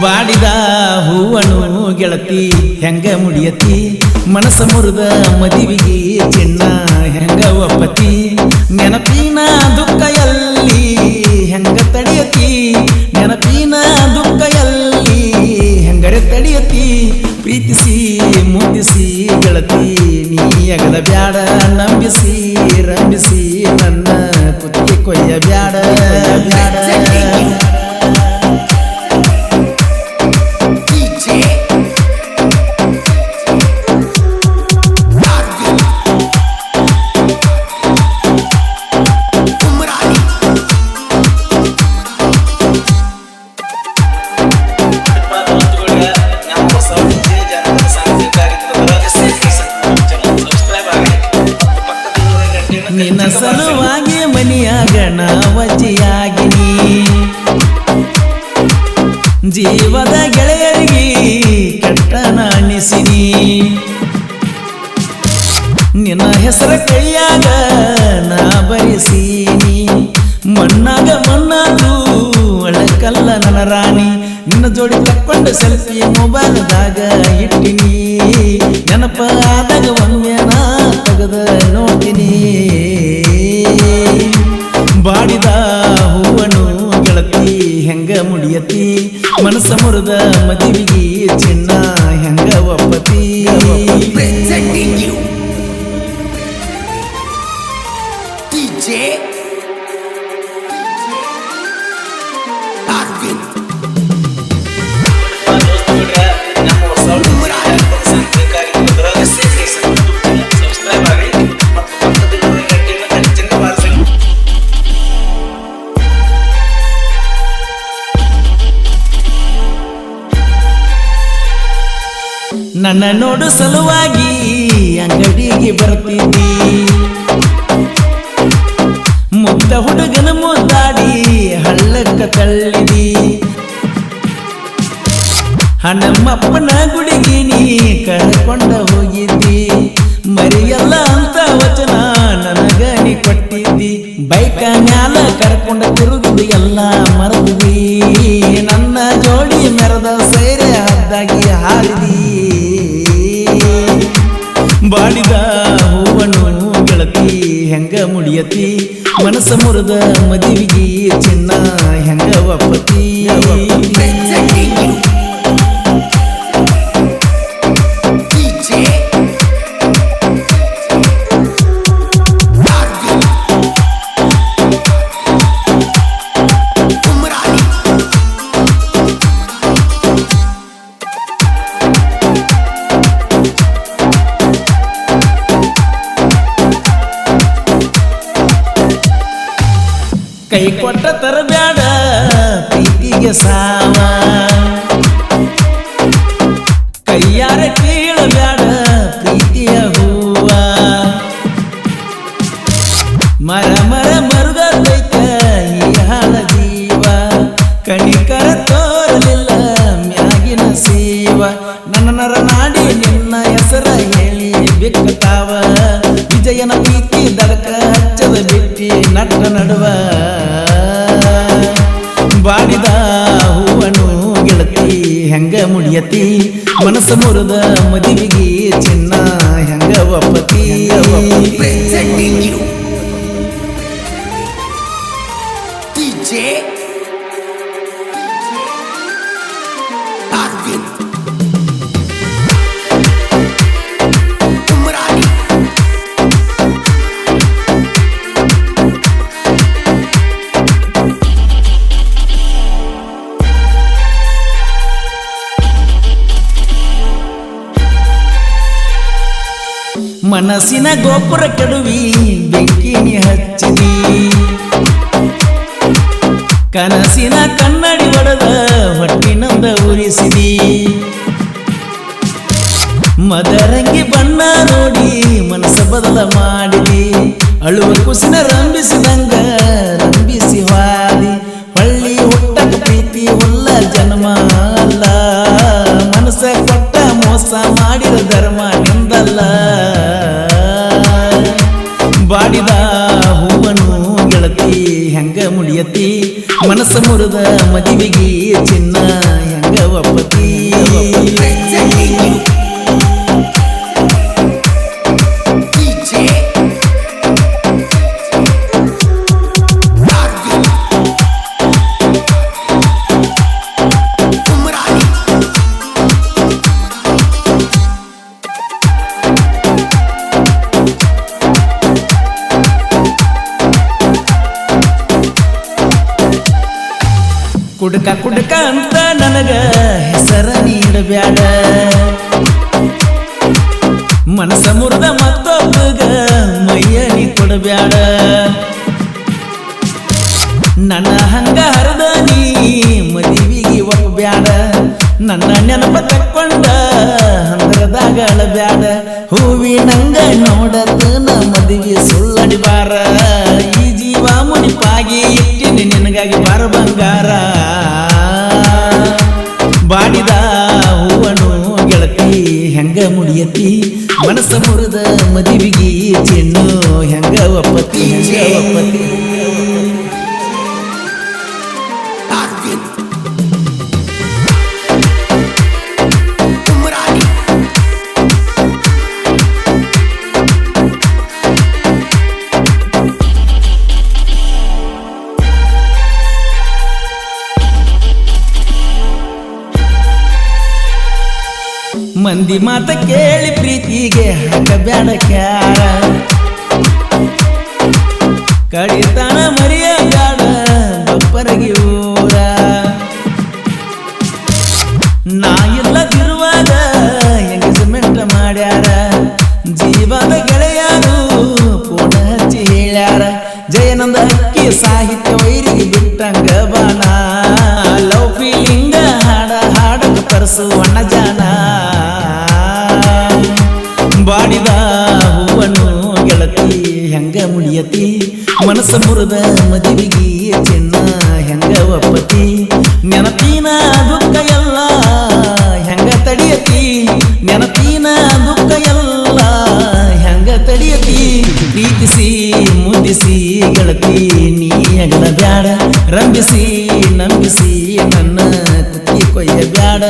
ಬಾಡಿದ ಹೂವನು ಗೆಳತಿ ಹೆಂಗ ಮುಡಿಯತಿ ಮನಸ ಮುರಿದ ಮದಿವಿಗೆ ಚಿನ್ನ ಹೆಂಗ ಒಪ್ಪತಿ ನೆನಪಿನ ದುಃಖ ಎಲ್ಲಿ ಹೆಂಗ ತಡಿಯತಿ ನೆನಪಿನ ದುಃಖ ಎಲ್ಲಿ ಹೆಂಗರೆ ತಡಿಯತಿ ಪ್ರೀತಿಸಿ ಮುದ್ದಿಸಿ ಗೆಳತಿ ನೀ ಅಗಲ ಬ್ಯಾಡ ನಂಬಿಸಿ ರಂಬಿಸಿ ನನ್ನ ಕುತ್ತಿಗೆ ಕೊಯ್ಯ ಬ್ಯಾಡ ಬ್ಯಾಡ ನಿನ್ನ ಸಲುವಾಗಿ ಮನಿಯಾಗ ನಾವಜಿಯಾಗಿನಿ ಜೀವದ ಗೆಳೆಯರಿಗೆ ಕೆಟ್ಟ ನಾಣಿಸಿನಿ ನಿನ್ನ ಹೆಸರ ಕೈಯಾಗ ನಾ ಬರೆಸೀನಿ ಮಣ್ಣಾಗ ಮಣ್ಣಾದು ಅಳಕಲ್ಲ ನನ್ನ ರಾಣಿ ನಿನ್ನ ಜೋಡಿ ತಕ್ಕೊಂಡು ಸೆಲ್ಫಿ ಮೊಬೈಲ್ದಾಗ ಇಟ್ಟಿನಿ ನೆನಪ ಆದಾಗ ಒಮ್ಮೆ ನಾ ತೆಗೆದ ನೋಡ್ತೀನಿ ಬಾಡಿದ ಹೂವನು ಗೆಳತಿ ಹೆಂಗ ಮುಡಿಯತಿ ಮನಸ ಮುರಿದ ಮದಿವಿಗೆ ಚಿನ್ನ ಹೆಂಗ ಒಪ್ಪತಿ ನನ್ನ ನೋಡು ಸಲುವಾಗಿ ಅಂಗಡಿಗೆ ಬರ್ತಿದ್ದಿ ಮುದ್ದ ಹುಡುಗನ ಮುದ್ದಾಡಿ ಹಳ್ಳಕ್ಕ ತಳ್ಳಿದಿ ಹಣ್ಣಮ್ಮಪ್ಪನ ಗುಡಿಗೆ ನೀ ಕಳ್ಕೊಂಡ ಹೋಗಿದ್ದಿ ಮರಿಯಲ್ಲ ಅಂತ ವಚನ ನನಗ ನೀ ಕೊಟ್ಟಿದ್ದಿ ಬೈಕ ಮ್ಯಾಲ ಕರ್ಕೊಂಡ ತಿರುಗಿದು ಎಲ್ಲ ಮರದ್ವಿ ನನ್ನ ಜೋಡಿ ಮೆರದ ಸೈರೆ ಹದ್ದಾಗಿ ಹಾರಿದಿ ಬಾಡಿದ ಹೂವನು ಗೆಳತಿ ಹೆಂಗ ಮುಡಿಯತಿ ಮನಸ ಮುರಿದ ಮದಿವಿಗೆ ಚಿನ್ನ ಹೆಂಗ ಒಪ್ಪತಿ ಕೈ ಕೊಟ್ಟ ತರಬ್ಯಾಡ ಪ್ರೀತಿಗೆ ಸಾವ ಕೈಯಾರ ಕೀಳಬ್ಯಾಡ ಪ್ರೀತಿಯ ಹೂವ ಮರ ಮರ ಮರುಗೈತ ಈ ಹಾಳ ಜೀವ ಕಣಿಕರ ತೋರಲಿಲ್ಲ ಮ್ಯಾಗಿನ ಸೇವ ನನ್ನ ನರ ನಾಡಿ ನಿನ್ನ ಹೆಸರ ಹೇಳಿ ಬಿಕ್ಕತಾವ ವಿಜಯನ ಪ್ರೀತಿ ದಡಕ ಹಚ್ಚದ ಬಿಟ್ಟಿ ನಟ್ಟ ನಡುವ ಬಾಡಿದ ಹೂವನು ಗೆಳತಿ ಹೆಂಗ ಮುಡಿಯತಿ ಮನಸ ಮುರಿದ ಮದಿವಿಗೆ ಚಿನ್ನ ಹೆಂಗ ಒಪ್ಪತಿ ಮನಸ್ಸಿನ ಗೋಪುರ ಕೆಡುವಿ ಬೆಂಕಿನಿ ಹಚ್ಚಿದಿ ಕನಸಿನ ಕನ್ನಡಿ ಒಡೆದ ಹೊಟ್ಟಿನಂದ ಉರಿಸಿದಿ ಮದರಂಗಿ ಬಣ್ಣ ನೋಡಿ ಮನಸ್ಸ ಬದಲ ಮಾಡಿದಿ ಅಳುವ ಕುಸಿನ ರಂಬಿಸಿದಂಗ ರಂಬಿಸಿ ಹಾದಿ ಹೊಳ್ಳಿ ಹುಟ್ಟಕ ಪ್ರೀತಿ ಉಲ್ಲ ಜನ್ಮ ಅಲ್ಲ ಮನಸ್ಸ ಕೊಟ್ಟ ಮೋಸ ಮಾಡಿದ ಧರ್ಮ ನಿಂದಲ್ಲ ಬಾಡಿದ ಹೂವನು ಗೆಳತಿ ಹೆಂಗ ಮುಡಿಯತಿ ಮನಸ್ಸ ಮುರಿದ ಮದಿವಿಗೆ ಚಿನ್ನ ಹೆಂಗ ಒಪ್ಪತಿ ಕುಡ್ಕ ಕುಡ್ಕ ಅಂತ ನನಗ ಹೆಸರ ನೀಡಬ್ಯಾಡ ಮನಸ ಮುರಿದ ಮತ್ತೊಬ್ಬಗ ಮೈಯ ನೀ ಕೊಡಬ್ಯಾಡ ನನ್ನ ಹಂಗ ಹರದ ನೀ ಮದುವಿಗೆ ಒಪ್ಪಬ್ಯಾಡ ನನ್ನ ನೆನಪ ತಕ್ಕೊಂಡ ಹಂದರದಾಗ ಅಳಬ್ಯಾಡ ಹೂವಿನಂಗ ನೋಡತನ ಮದುವೆ ಸುಳ್ಳಡಿಬಾರ ಈ ಜೀವ ಮುನಿಪಾಗಿ ಇಟ್ಟಿನಿ ನಿನಗಾಗಿ ಬಾರ ಬಂಗಾರ ಬಾಡಿದ ಹೂವನು ಗೆಳತಿ ಹೆಂಗ ಮುಡಿಯತಿ ಮನಸ್ಸ ಮುರಿದ ಮದುವಿಗೆ ಚಿನ್ನು ಹೆಂಗ ಒಪ್ಪತಿ ಮಂದಿ ಮಾತ ಕೇಳಿ ಪ್ರೀತಿಗೆ ಹಾಕಬ್ಯಾಡ ಕ್ಯಾರ ಕಡಿತಾನ ಮರಿಯ ಬ್ಯಾಡ ಬಪ್ಪರಗಿ ಊರ ನಾ ಇಲ್ಲದಿರುವಾಗ ಎಂಗೇಜ್ಮೆಂಟ್ ಮಾಡ್ಯಾರ ಜೀವದ ಗೆಳೆಯರು ಪೂರ್ಣ ಹಚ್ಚಿ ಹೇಳ್ಯಾರ ಜಯನಂದ ಅಕ್ಕಿ ಸಾಹಿತ್ಯ ವೈರಿಗೆ ಬಿಟ್ಟಂಗ ಬಾಣ ಲವ್ ಫೀಲಿಂಗ ಹಾಡಕ ತರಿಸುವಣ್ಣ ಜಾನ ಬಾಡಿದ ಹೂವನು ಗೆಳತಿ ಹೆಂಗ ಮುಡಿಯತಿ ಮನಸ್ಸ ಮುರಿದ ಮದುವಿಗೆ ಚಿನ್ನ ಹೆಂಗ ಒಪ್ಪತಿ ನೆನಪಿನ ದುಃಖ ಎಲ್ಲ ಹೆಂಗ ತಡಿಯತಿ ನೆನಪಿನ ದುಃಖ ಎಲ್ಲ ಹೆಂಗ ತಡಿಯತಿ ಪ್ರೀತಿಸಿ ಮುದ್ದಿಸಿ ಗೆಳತಿ ನೀ ಹೆಗಲ ಬ್ಯಾಡ ರಂಬಿಸಿ ನಂಬಿಸಿ ನನ್ನ ಕುತ್ತಿ ಕೊಯ್ಯ ಬ್ಯಾಡ